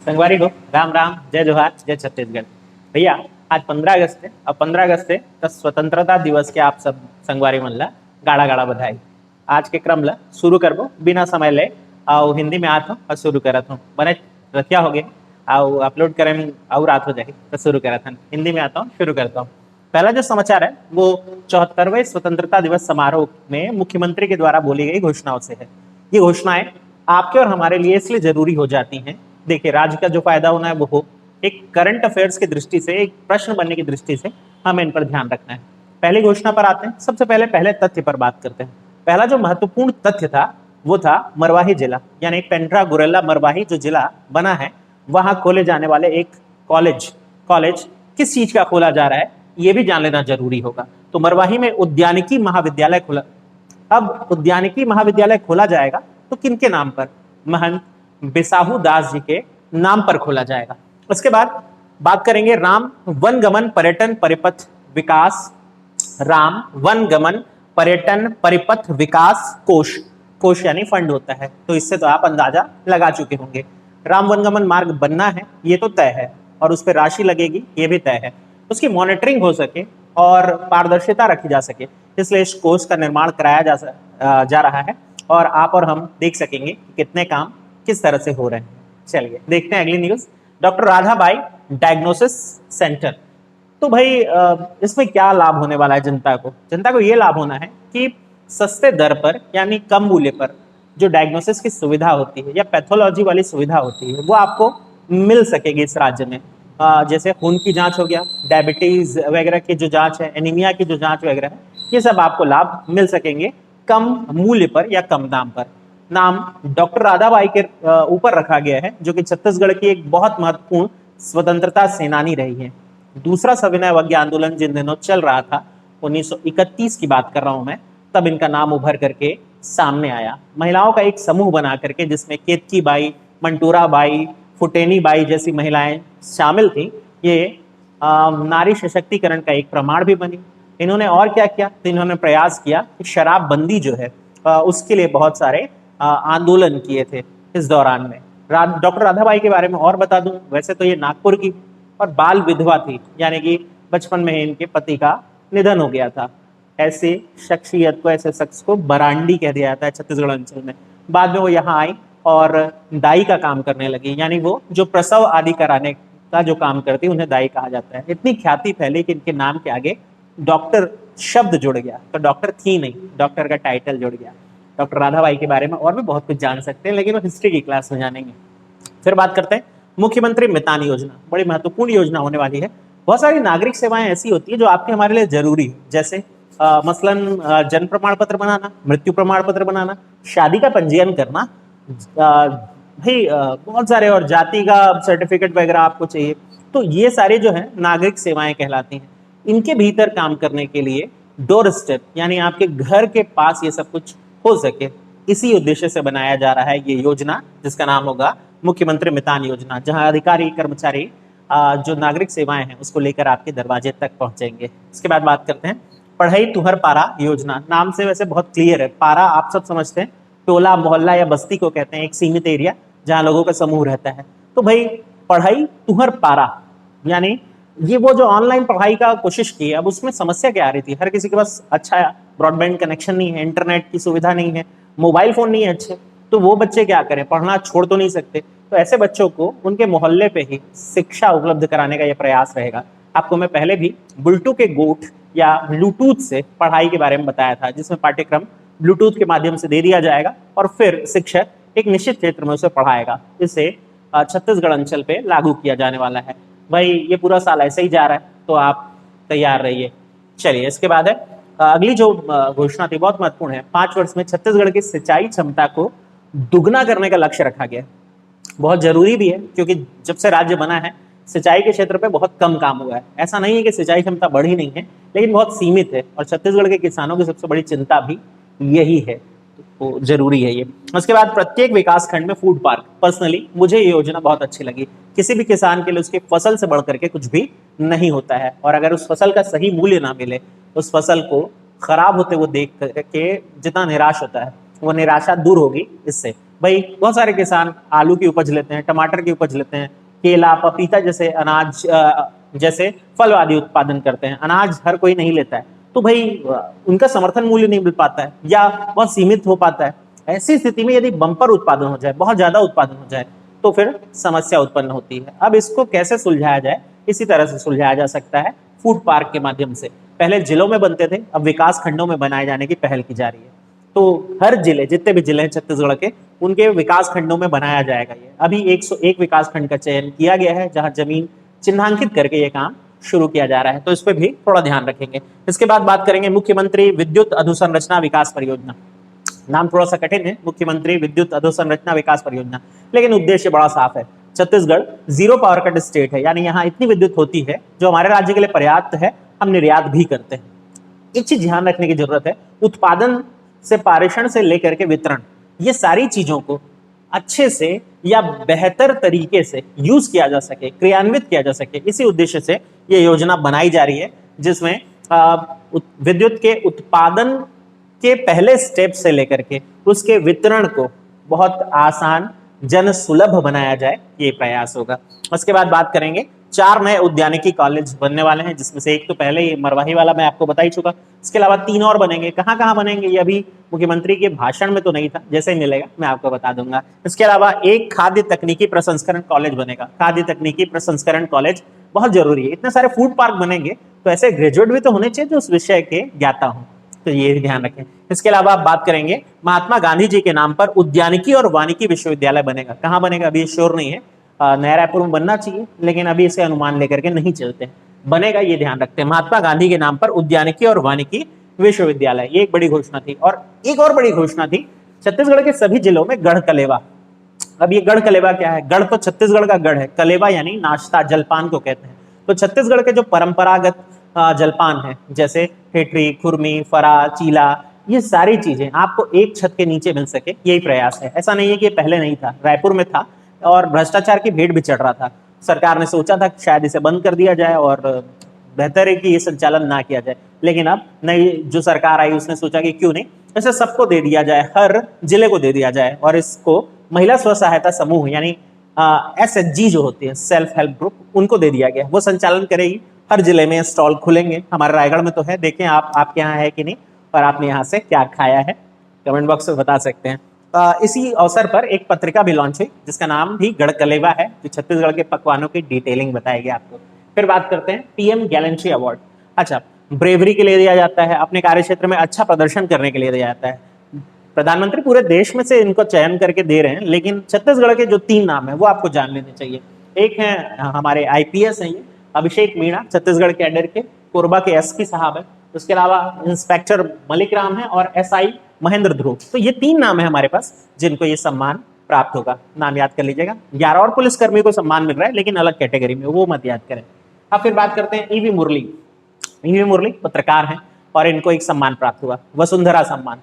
संगवारी हो, राम राम, जय जोहार, जय छत्तीसगढ़। भैया, आज 15 अगस्त है और 15 अगस्त है तो स्वतंत्रता दिवस के आप सब संगवारी मन ला गाड़ा गाड़ा बधाई। आज के क्रम ला शुरू करबो बिना समय ले। आओ हिंदी में आत हो और शुरू करत हूँ। बने रतिया हो गए आओ अपलोड करें और रात हो जाएगी तो शुरू करत हूँ। हिंदी में आता हूँ, शुरू करता हूँ। पहला जो समाचार है वो 74वें स्वतंत्रता दिवस समारोह में मुख्यमंत्री के द्वारा बोली गई घोषणाओं से है। ये घोषणाएं आपके और हमारे लिए इसलिए जरूरी हो जाती हैं। देखिए, राज्य का जो फायदा होना है वो हो, एक करंट अफेयर्स की दृष्टि से, एक प्रश्न बनने की दृष्टि से हमें इन पर ध्यान रखना है। पहली घोषणा पर आते हैं। सबसे पहले तथ्य पर बात करते हैं। पहला जो महत्वपूर्ण तथ्य था वो था मरवाही जिला, यानी पेंड्रा गुरेला मरवाही जो जिला बना है वहां खोले जाने वाले एक कॉलेज किस चीज का खोला जा रहा है ये भी जान लेना जरूरी होगा। तो मरवाही में उद्यानिकी महाविद्यालय खुला। अब उद्यानिकी महाविद्यालय खोला जाएगा तो किनके नाम पर? महंत बिसाहू दास जी के नाम पर खोला जाएगा। उसके बाद बात करेंगे राम वनगमन पर्यटन परिपथ विकास, राम वनगमन पर्यटन परिपथ विकास कोष यानी फंड होता है, तो इससे तो आप अंदाजा लगा चुके होंगे। राम वनगमन मार्ग बनना है ये तो तय है, और उस पर राशि लगेगी ये भी तय है। उसकी मॉनिटरिंग हो सके और पारदर्शिता रखी जा सके, इसलिए इस कोष का निर्माण कराया जा रहा है, और आप और हम देख सकेंगे कि कितने काम किस तरह से हो रहे हैं। चलिए देखते हैं अगली news. Doctor Radhabai diagnosis centre. तो भाई इसमें क्या लाभ होने वाला है जनता को ये लाभ होना है कि सस्ते दर पर यानी कम मूल्य पर जो डायग्नोसिस की सुविधा होती है या पैथोलॉजी वाली सुविधा होती है वो आपको मिल सकेगी इस राज्य में। जैसे खून की जांच हो गया, डायबिटीज वगैरह की जो जांच है, एनीमिया की जो जांच वगैरह है, ये सब आपको लाभ मिल सकेंगे कम मूल्य पर या कम दाम पर। नाम डॉक्टर राधाबाई के ऊपर रखा गया है, जो कि छत्तीसगढ़ की एक बहुत महत्वपूर्ण स्वतंत्रता सेनानी रही है। दूसरा सविनय अवज्ञा आंदोलन जिन दिनों चल रहा था, 1931 की बात कर रहा हूं मैं, तब इनका नाम उभर करके सामने आया। महिलाओं का एक समूह बना करके जिसमें केतकी बाई, मंटूरा बाई, फुटेनी बाई जैसी महिलाएं शामिल थी। ये नारी सशक्तिकरण का एक प्रमाण भी बनी। इन्होंने और क्या किया? तो इन्होंने प्रयास किया कि शराबबंदी जो है उसके लिए बहुत सारे आंदोलन किए थे इस दौरान में। डॉक्टर राधाबाई के बारे में और बता दूं, वैसे तो ये नागपुर की और बाल विधवा थी, यानी कि बचपन में इनके पति का निधन हो गया था। ऐसे शख्सियत को, ऐसे शख्स को बरांडी कह दिया जाता है छत्तीसगढ़ अंचल में। बाद में वो यहाँ आई और दाई का काम करने लगी, यानी वो जो प्रसव आदि कराने का जो काम करती उन्हें दाई कहा जाता है। इतनी ख्याति फैली कि इनके नाम के आगे डॉक्टर शब्द जुड़ गया, तो डॉक्टर थी नहीं, डॉक्टर का टाइटल जुड़ गया। डॉक्टर राधाबाई के बारे में और भी बहुत कुछ जान सकते हैं, लेकिन वो हिस्ट्री की क्लास में जानेंगे। फिर बात करते हैं मुख्यमंत्री मितान योजना। बड़ी महत्वपूर्ण योजना होने वाली है। बहुत सारी नागरिक सेवाएं ऐसी होती है जो आपके हमारे लिए जरूरी है, जैसे मसलन जन्म प्रमाण पत्र बनाना, मृत्यु प्रमाण पत्र बनाना, शादी का पंजीयन करना, भाई बहुत सारे, और जाति का सर्टिफिकेट वगैरह आपको चाहिए। तो ये सारे जो है नागरिक सेवाएं कहलाती हैं। इनके भीतर काम करने के लिए डोर स्टेप यानी आपके घर के पास ये सब कुछ हो सके, इसी उद्देश्य से बनाया जा रहा है ये योजना, जिसका नाम होगा मुख्यमंत्री मितान योजना, जहां अधिकारी कर्मचारी जो नागरिक सेवाएं हैं उसको लेकर आपके दरवाजे तक पहुंचेंगे। इसके बाद बात करते हैं पढ़ई तुहर पारा योजना। नाम से वैसे बहुत क्लियर है। पारा आप सब समझते हैं, टोला मोहल्ला या बस्ती को कहते हैं, एक सीमित एरिया जहां लोगों का समूह रहता है। तो भाई पढ़ई तुहर पारा यानी ये वो जो ऑनलाइन पढ़ाई का कोशिश की, अब उसमें समस्या क्या आ रही थी? हर किसी के पास अच्छा ब्रॉडबैंड कनेक्शन नहीं है, इंटरनेट की सुविधा नहीं है, मोबाइल फोन नहीं है अच्छे, तो वो बच्चे क्या करें? पढ़ना छोड़ तो नहीं सकते। तो ऐसे बच्चों को उनके मोहल्ले पे ही शिक्षा उपलब्ध कराने का यह प्रयास रहेगा। आपको मैं पहले भी बुल्टू के गोट या ब्लूटूथ से पढ़ाई के बारे में बताया था, जिसमें पाठ्यक्रम ब्लूटूथ के माध्यम से दे दिया जाएगा और फिर शिक्षक एक निश्चित क्षेत्र में उसे पढ़ाएगा। इसे छत्तीसगढ़ अंचल पे लागू किया जाने वाला है। भाई ये पूरा साल ऐसे ही जा रहा है, तो आप तैयार रहिए। चलिए, इसके बाद है अगली जो घोषणा थी, बहुत महत्वपूर्ण है। 5 वर्ष में छत्तीसगढ़ की सिंचाई क्षमता को दुगना करने का लक्ष्य रखा गया। बहुत जरूरी भी है, क्योंकि जब से राज्य बना है सिंचाई के क्षेत्र पे बहुत कम काम हुआ है। ऐसा नहीं है कि सिंचाई क्षमता बढ़ी नहीं है, लेकिन बहुत सीमित है, और छत्तीसगढ़ के किसानों की सबसे बड़ी चिंता भी यही है। तो जरूरी है ये। उसके बाद प्रत्येक विकास खंड में फूड पार्क। पर्सनली मुझे ये योजना बहुत अच्छी लगी। किसी भी किसान के लिए उसकी फसल से बढ़ करके कुछ भी नहीं होता है, और अगर उस फसल का सही मूल्य ना मिले, उस फसल को खराब होते हुए देख करके जितना निराश होता है, वो निराशा दूर होगी इससे। भाई बहुत सारे किसान आलू की उपज लेते हैं, टमाटर की उपज लेते हैं, केला पपीता जैसे अनाज जैसे फल आदि उत्पादन करते हैं। अनाज हर कोई नहीं लेता है, तो भाई उनका समर्थन मूल्य नहीं मिल पाता है या बहुत सीमित हो पाता है। ऐसी स्थिति में यदि बम्पर उत्पादन हो जाए, बहुत ज्यादा उत्पादन हो जाए, तो फिर समस्या उत्पन्न होती है। अब इसको कैसे सुलझाया जाए? इसी तरह से सुलझाया जा सकता है, फूड पार्क के माध्यम से। पहले जिलों में बनते थे, अब विकास खंडों में बनाए जाने की पहल की जा रही है। तो हर जिले, जितने भी जिले हैं छत्तीसगढ़ के, उनके विकास खंडों में बनाया जाएगा ये। अभी 101 विकास खंड का चयन किया गया है, जहां जमीन चिन्हांकित करके ये काम शुरू किया जा रहा है, तो इस पर भी थोड़ा ध्यान रखेंगे। इसके बाद बात करेंगे मुख्यमंत्री विद्युत अधोसंरचना विकास परियोजना। नाम थोड़ा सा कठिन है, मुख्यमंत्री विद्युत अधोसंरचना विकास परियोजना, लेकिन उद्देश्य बड़ा साफ है। Chhattisgarh zero power cut state है, यानी यहाँ इतनी विद्युत होती है जो हमारे राज्य के लिए पर्याप्त है, हम निर्यात भी करते हैं। एक चीज ध्यान रखने की जरूरत है, उत्पादन से पारेषण से लेकर के वितरण, ये सारी चीजों को अच्छे से या बेहतर तरीके से यूज किया जा सके, क्रियान्वित किया जा सके, इसी उद्देश्य से ये योजना बनाई जा रही है, जिसमें विद्युत के उत्पादन के पहले स्टेप से लेकर के उसके वितरण को बहुत आसान, जन सुलभ बनाया जाए, ये प्रयास होगा। उसके बाद बात करेंगे, 4 नए उद्यानिकी कॉलेज बनने वाले हैं, जिसमें से एक तो पहले ही मरवाही वाला मैं आपको बता ही चुका। इसके अलावा 3 और बनेंगे। कहाँ कहाँ बनेंगे ये अभी मुख्यमंत्री के भाषण में तो नहीं था, जैसे ही मिलेगा मैं आपको बता दूंगा। इसके अलावा एक खाद्य तकनीकी प्रसंस्करण कॉलेज बनेगा। खाद्य तकनीकी प्रसंस्करण कॉलेज बहुत जरूरी है। इतने सारे फूड पार्क बनेंगे तो ऐसे ग्रेजुएट भी तो होने चाहिए जो उस विषय के ज्ञाता हों, तो ये ध्यान रखें। इसके अलावा आप बात करेंगे, महात्मा गांधी जी के नाम पर उद्यानिकी और वानिकी विश्वविद्यालय बनेगा। कहाँ बनेगा अभी श्योर नहीं है, नया रायपुर में बनना चाहिए, लेकिन अभी इसे अनुमान लेकर के नहीं चलते। बनेगा ये ध्यान रखते हैं, महात्मा गांधी के नाम पर उद्यानिकी और वानिकी विश्वविद्यालय, ये एक बड़ी घोषणा थी। और एक और बड़ी घोषणा थी, छत्तीसगढ़ के सभी जिलों में गढ़ कलेवा। अब ये गढ़ कलेवा क्या है? गढ़ तो छत्तीसगढ़ का गढ़ है, कलेवा यानी नाश्ता, जलपान को कहते हैं। तो छत्तीसगढ़ के जो परंपरागत जलपान है, जैसे ठेठरी, खुरमी, फरा, चीला, ये सारी चीजें आपको एक छत के नीचे मिल सके, यही प्रयास है। ऐसा नहीं है कि पहले नहीं था, रायपुर में था और भ्रष्टाचार की भेंट भी चढ़ रहा था। सरकार ने सोचा था कि शायद इसे बंद कर दिया जाए और बेहतर है कि ये संचालन ना किया जाए, लेकिन अब नई जो सरकार आई उसने सोचा कि क्यों नहीं इसे सबको दे दिया जाए, हर जिले को दे दिया जाए, और इसको महिला स्व सहायता समूह यानी SHG जो होती है, सेल्फ हेल्प ग्रुप, उनको दे दिया गया। वो संचालन करेगी, हर जिले में स्टॉल खुलेंगे। हमारे रायगढ़ में तो है, देखें आप, आपके यहाँ है कि नहीं, और आपने यहाँ से क्या खाया है, कमेंट बॉक्स में बता सकते हैं। इसी अवसर पर एक पत्रिका भी लॉन्च हुई, जिसका नाम भी गढ़ कलेवा है, जो छत्तीसगढ़ के पकवानों की डिटेलिंग बताएगी आपको। फिर बात करते हैं PM गैलेंट्री अवार्ड। अच्छा, ब्रेवरी के लिए दिया जाता है, अपने कार्य क्षेत्र में अच्छा प्रदर्शन करने के लिए दिया जाता है। प्रधानमंत्री पूरे देश में से इनको चयन करके दे रहे हैं, लेकिन छत्तीसगढ़ के जो 3 नाम है वो आपको जान लेने चाहिए। एक है हमारे IPS हैं, ये अभिषेक मीणा, छत्तीसगढ़ कैडर के, कोरबा के SP साहब है। उसके अलावा इंस्पेक्टर मलिक राम है और SI महेंद्र ध्रुव। तो ये 3 नाम है हमारे पास जिनको ये सम्मान प्राप्त होगा, नाम याद कर लीजिएगा। 11 और पुलिसकर्मी को सम्मान मिल रहा है, लेकिन अलग कैटेगरी में, वो मत याद करें। अब फिर बात करते हैं EV मुरली। EV मुरली पत्रकार हैं और इनको एक सम्मान प्राप्त हुआ, वसुंधरा सम्मान।